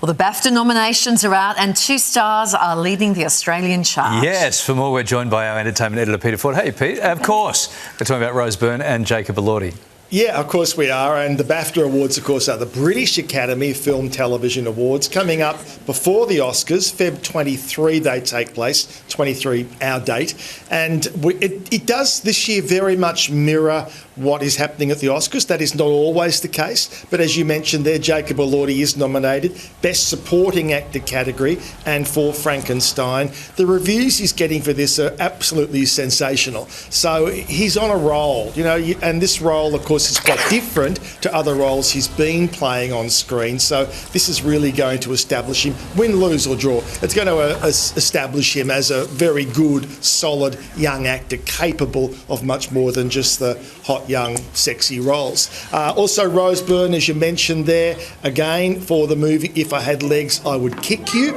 Well, the BAFTA nominations are out and 2 stars are leading the Australian chart. Yes, for more, we're joined by our entertainment editor, Peter Ford. Hey, Pete. Of course, we're talking about Rose Byrne and Jacob Elordi. Yeah, of course we are. And the BAFTA Awards, of course, are the British Academy Film Television Awards. Coming up before the Oscars, Feb 23 they take place, 23 our date. And it does this year very much mirror what is happening at the Oscars. That is not always the case. But as you mentioned there, Jacob Elordi is nominated Best Supporting Actor category and for Frankenstein. The reviews he's getting for this are absolutely sensational. So he's on a roll, you know, and this role, of course, is quite different to other roles he's been playing on screen. So this is really going to establish him, win, lose or draw. It's going to establish him as a very good, solid young actor capable of much more than just the hot, young, sexy roles. Also, Rose Byrne, as you mentioned there, again, for the movie If I Had Legs, I Would Kick You.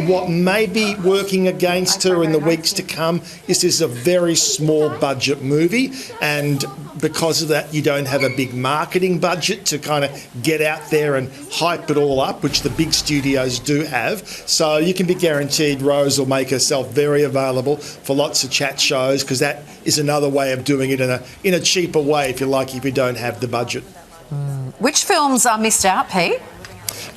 What may be working against her in the weeks to come is this is a very small budget movie, and because of that, you don't have a big marketing budget to kind of get out there and hype it all up, which the big studios do have. So you can be guaranteed Rose will make herself very available for lots of chat shows, because that is another way of doing it in a cheaper way, if you like, if you don't have the budget. Which films are missed out, Pete?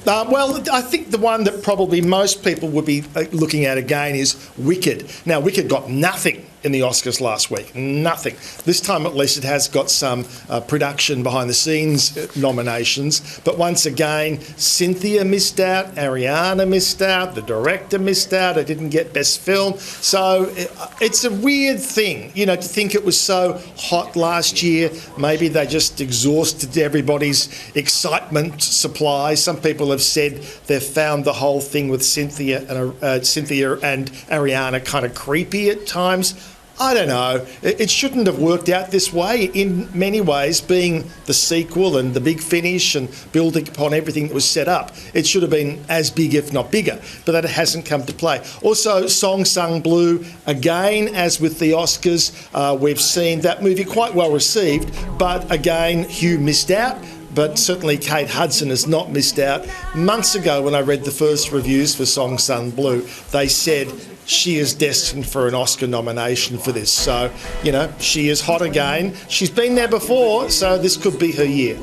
Well, I think the one that probably most people would be looking at again is Wicked. Now, Wicked got nothing in the Oscars last week. Nothing. This time, at least, it has got some production behind-the-scenes nominations. But once again, Cynthia missed out, Ariana missed out, the director missed out. It didn't get Best Film. So it's a weird thing, you know, to think it was so hot last year. Maybe they just exhausted everybody's excitement supply. Some people have said they've found the whole thing with Cynthia and Ariana kind of creepy at times. I don't know. It shouldn't have worked out this way. In many ways, being the sequel and the big finish and building upon everything that was set up, it should have been as big, if not bigger. But that hasn't come to play. Also, Song Sung Blue, again, as with the Oscars, we've seen that movie quite well received. But again, Hugh missed out. But certainly Kate Hudson has not missed out. Months ago, when I read the first reviews for Song Sung Blue, they said she is destined for an Oscar nomination for this. So, you know, she is hot again. She's been there before, so this could be her year.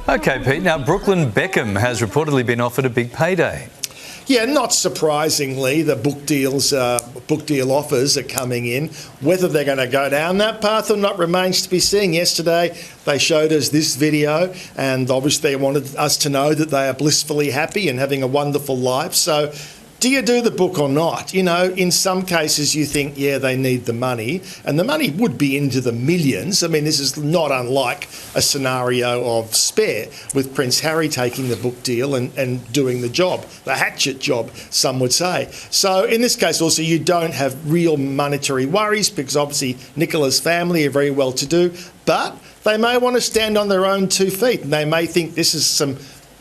OK, Pete. Now, Brooklyn Beckham has reportedly been offered a big payday. Yeah, not surprisingly, the book deal offers are coming in. Whether they're going to go down that path or not remains to be seen. Yesterday, they showed us this video, and obviously they wanted us to know that they are blissfully happy and having a wonderful life. So, do you do the book or not? You know, in some cases you think, yeah, they need the money, and the money would be into the millions. I mean, this is not unlike a scenario of Spare, with Prince Harry taking the book deal and doing the job, the hatchet job, some would say. So in this case also, you don't have real monetary worries, because obviously Nicola's family are very well to do, but they may want to stand on their own 2 feet, and they may think this is some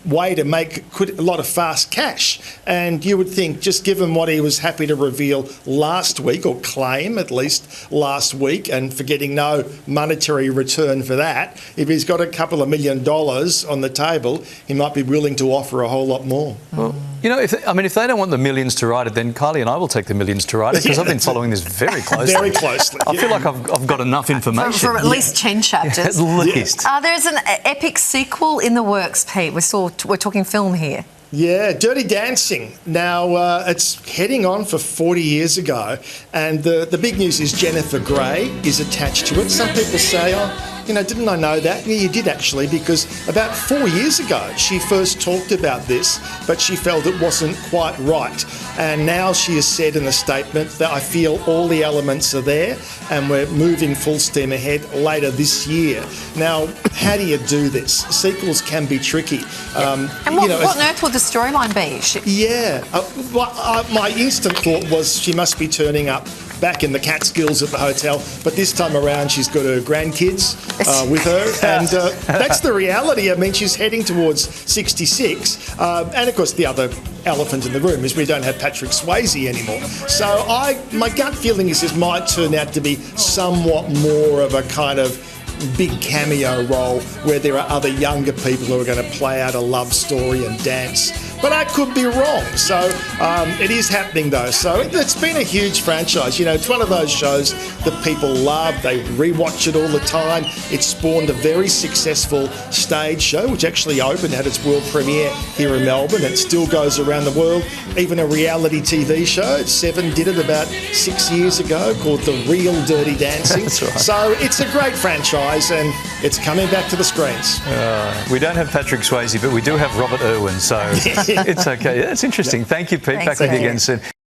way to make a lot of fast cash. And you would think, just given what he was happy to reveal last week, or claim at least last week, and for getting no monetary return for that, if he's got a couple of $1 million on the table, he might be willing to offer a whole lot more. Well, you know, if they don't want the millions to write it, then Kylie and I will take the millions to write it, because I've been following this very closely. Very closely. I feel like I've got enough information. For at least 10 chapters. At least. There's an epic sequel in the works, Pete. We're talking film here. Yeah, Dirty Dancing. Now, it's heading on for 40 years ago, and the big news is Jennifer Grey is attached to it. Some people say, you know, didn't I know that? Yeah, you did actually, because about 4 years ago she first talked about this, but she felt it wasn't quite right. And now she has said in a statement that I feel all the elements are there and we're moving full steam ahead later this year. Now, how do you do this? Sequels can be tricky. And what on earth would the storyline be? My instant thought was she must be turning up back in the Catskills at the hotel, but this time around she's got her grandkids with her, and that's the reality. I mean, she's heading towards 66, and of course the other elephant in the room is we don't have Patrick Swayze anymore. So my gut feeling is this might turn out to be somewhat more of a kind of big cameo role where there are other younger people who are going to play out a love story and dance but I could be wrong. So it is happening though. So it's been a huge franchise. You know, it's one of those shows that people love. They rewatch it all the time. It spawned a very successful stage show, which actually opened, had its world premiere here in Melbourne. It still goes around the world. Even a reality TV show, Seven did it about 6 years ago, called The Real Dirty Dancing. That's right. So it's a great franchise, and it's coming back to the screens. We don't have Patrick Swayze, but we do have Robert Irwin, so it's okay. That's interesting. Thank you, Pete. Thanks, Back with you Pete. again soon.